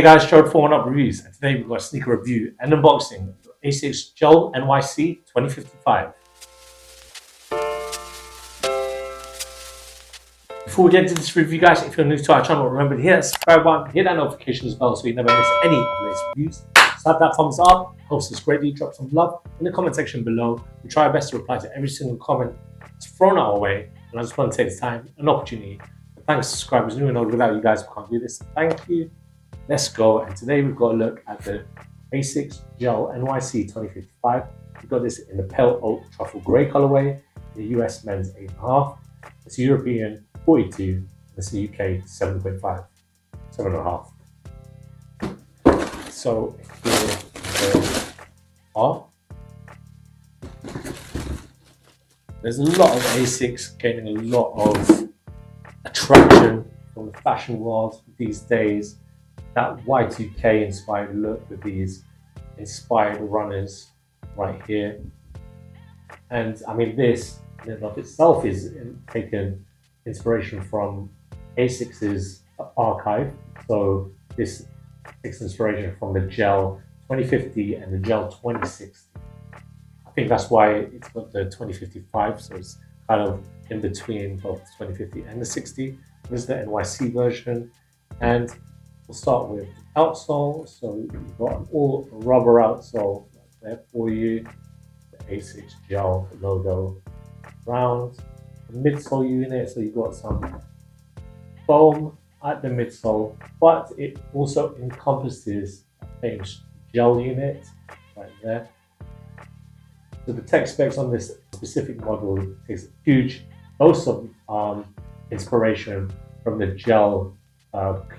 Hey guys, Gerald for Oneupreviewz, and today we've got a sneaker review and unboxing of ASICS GEL-NYC 2055. Before we get into this review, guys, if you're new to our channel, remember to hit that subscribe button, hit that notifications bell so you never miss any of the latest reviews. Slap that thumbs up, helps us greatly. Drop some love in the comment section below. We try our best to reply to every single comment that's thrown our way, and I just want to take this time, an opportunity, to thank subscribers new and old. Without you guys, we can't do this. Thank you. Let's go, and today we've got a look at the ASICS GEL-NYC 2055. We've got this in the pale oak truffle grey colorway, the US men's 8.5, it's European 42, and it's the UK 7.5, 7.5. So here they are. There's a lot of ASICS gaining a lot of attraction from the fashion world these days. That Y2K inspired look with these inspired runners right here. And I mean, this in and of itself is taken inspiration from ASICS's archive. So this takes inspiration from the Gel 2050 and the Gel 2060. I think that's why it's got the 2055, so it's kind of in between both the 2050 and the 60. This is the NYC version, and we'll start with the outsole. So you've got an all rubber outsole right there for you. The ASICS Gel logo around the midsole unit. So you've got some foam at the midsole, but it also encompasses a famous gel unit right there. So the tech specs on this specific model takes huge dose of inspiration from the Gel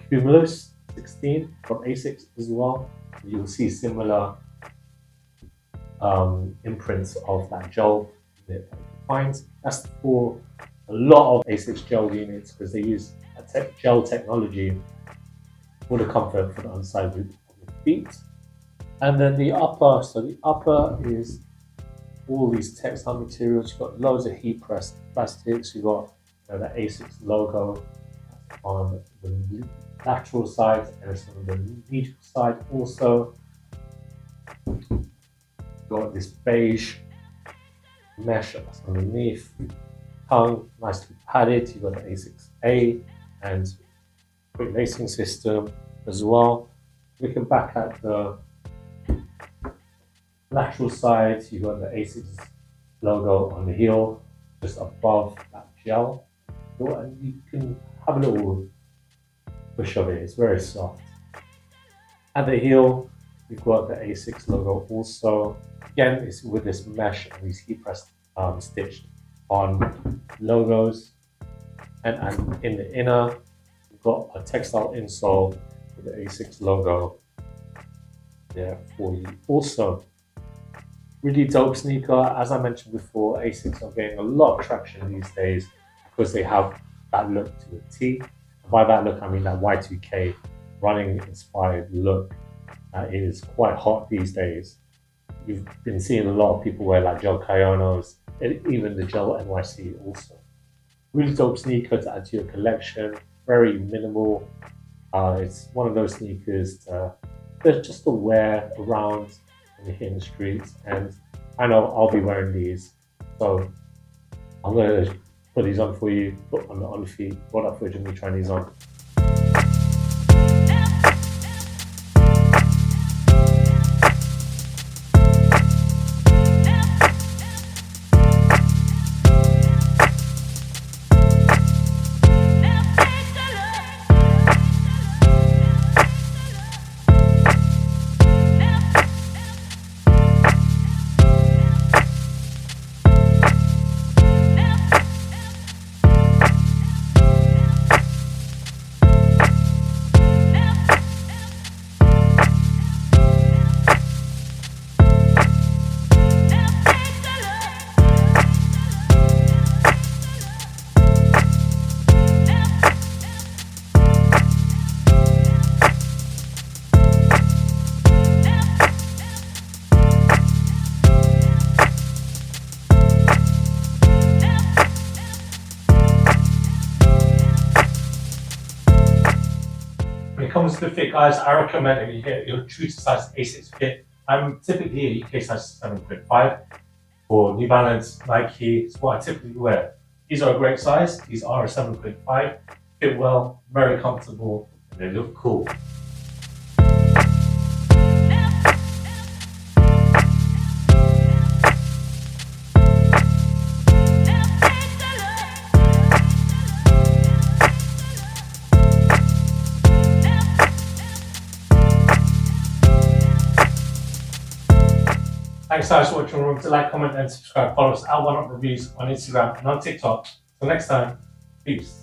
Cumulus 16 from ASICS as well. You'll see similar imprints of that gel that you find. That's for a lot of ASICS gel units because they use gel technology for the comfort for the underside of the feet. And then the upper, so the upper is all these textile materials. You've got loads of heat pressed plastics. You've got the ASICS logo on the lateral side and some of the medial side also. You've got this beige mesh that's underneath. Tongue nicely padded. You've got the ASICS A and quick lacing system as well. Looking back at the lateral side, you've got the ASICS logo on the heel, just above that gel. And you can have a little push of it, it's very soft. At the heel, we've got the ASICS logo also. Again, it's with this mesh and these heat pressed stitched on logos. And in the inner, we've got a textile insole with the ASICS logo there for you also. Really dope sneaker. As I mentioned before, ASICS are getting a lot of traction these days because they have that look to a T. And by that look, I mean that Y2K running inspired look that is quite hot these days. You've been seeing a lot of people wear like Gel Kayonos, and even the GEL-NYC also. Really dope sneaker to add to your collection. Very minimal. It's one of those sneakers that's just to wear around when you're hitting the streets. And I know I'll be wearing these, so I'm gonna put these on for you, put on the feet, brought up footage of me trying these on. comes to fit, guys, I recommend that you get your true to size ASICS fit. I'm typically a UK size 7.5 for New Balance, Nike. It's what I typically wear. These are a great size. These are a 7.5. Fit well, very comfortable, and they look cool. Thanks guys for watching. Remember to like, comment and subscribe. Follow us at Oneupreviewz on Instagram and on TikTok. Till next time, peace.